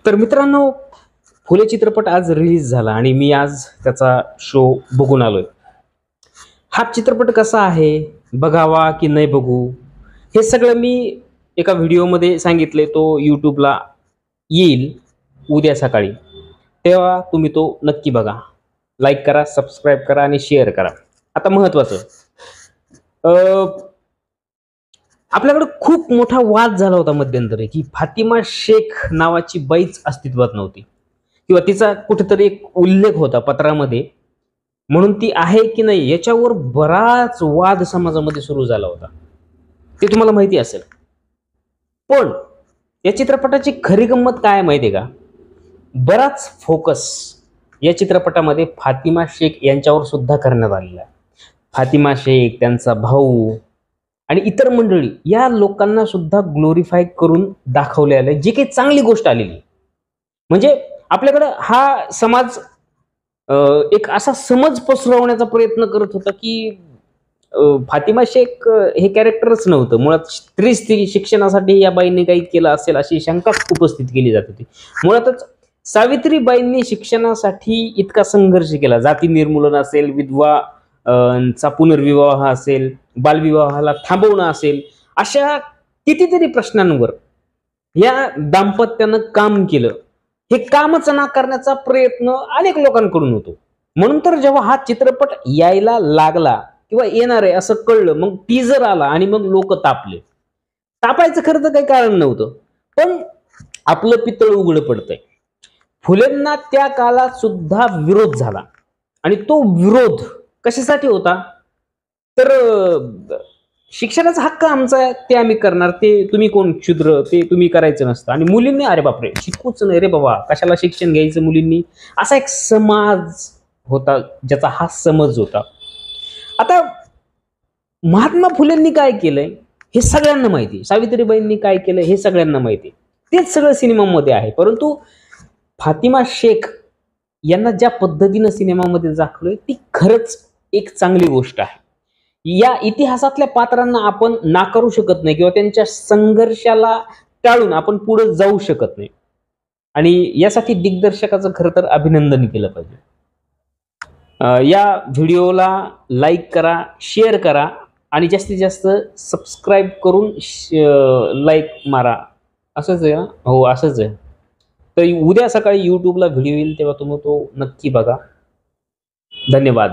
तर मित्रांनो, फुले चित्रपट आज रिलीज झाला आणि मी आज त्याचा शो बघून आलोय. हा चित्रपट कसा आहे, बघावा की नाही बघू, हे सगळं मी एका व्हिडिओमध्ये सांगितले. तो YouTubeला येईल उद्या सकाळी. तेव्हा तुम्ही तो नक्की बघा. लाईक करा, सबस्क्राईब करा आणि शेअर करा. आता महत्त्वाचं, अ, आपल्याकडे खूप मोठा वाद झाला होता मध्यंतरी, की फातिमा शेख नावाची बाईच अस्तित्वात नव्हती किंवा तिचा कुठेतरी एक उल्लेख होता पत्रामध्ये, म्हणून ती आहे की नाही याच्यावर बराच वाद समाजामध्ये सुरू झाला होता. ते तुम्हाला माहिती असेल. पण या चित्रपटाची खरी गंमत काय आहे माहिती आहे का? बराच फोकस या चित्रपटामध्ये फातिमा शेख यांच्यावर सुद्धा करण्यात आलेला आहे. फातिमा शेख, त्यांचा भाऊ आणि इतर मंडळी या लोकांना सुद्धा ग्लोरीफाय करून दाखवले आले, जी काही चांगली गोष्ट आलेली. म्हणजे आपल्याकडं हा समाज अ, एक असा समज पसरवण्याचा प्रयत्न करत होता, की फातिमा शेख हे कॅरेक्टरच नव्हतं. मुळात स्त्री शिक्षणासाठी या बाईंनी काही केलं असेल अशी शंकाच उपस्थित केली जात होती. मुळातच सावित्रीबाईंनी शिक्षणासाठी इतका संघर्ष केला. जाती निर्मूलन असेल, विधवा चा पुनर्विवाह असेल, बालविवाहाला थांबवणं असेल, अशा कितीतरी प्रश्नांवर या दाम्पत्यानं काम केलं. हे कामच नाकारण्याचा प्रयत्न अनेक लोकांकडून होतो. म्हणून तर जेव्हा हा चित्रपट यायला लागला किंवा येणार आहे असं कळलं, मग टीजर आला आणि मग लोक तापले. तापायचं खरं तर काही कारण नव्हतं. पण आपलं पितळ उघडं पडतंय. फुलेंना त्या काळात सुद्धा विरोध झाला आणि तो विरोध कशासाठी होता? तर शिक्षणाचा हक्क आमचा आहे, ते आम्ही करणार. ते तुम्ही कोण क्षुद्र, ते तुम्ही करायचं नसतं. आणि मुलींनी अरे बापरे, शिकूच नाही रे बाबा, कशाला शिक्षण घ्यायचं मुलींनी, असा एक समाज होता, ज्याचा हा समज होता. आता महात्मा फुलेंनी काय केलंय हे सगळ्यांना माहिती. सावित्रीबाईंनी काय केलं हे सगळ्यांना माहिती. तेच सगळं सिनेमामध्ये आहे. परंतु फातिमा शेख यांना ज्या पद्धतीनं सिनेमामध्ये दाखवलंय ती खरंच एक चांगली गोष्ट आहे. या इतिहासातल्या पात्रांना आपण नाकारू शकत नाही किंवा त्यांच्या संघर्षाला टाळून आपण पुढे जाऊ शकत नाही. आणि यासाठी दिग्दर्शकाचं खरं तर अभिनंदन केलं पाहिजे. या व्हिडिओला लाईक करा, शेअर करा आणि जास्तीत जास्त सबस्क्राईब करून लाईक मारा. असंच आहे ना? हो, असंच आहे. तर उद्या सकाळी YouTubeला व्हिडिओ येईल तेव्हा तुम्ही तो नक्की बघा. धन्यवाद.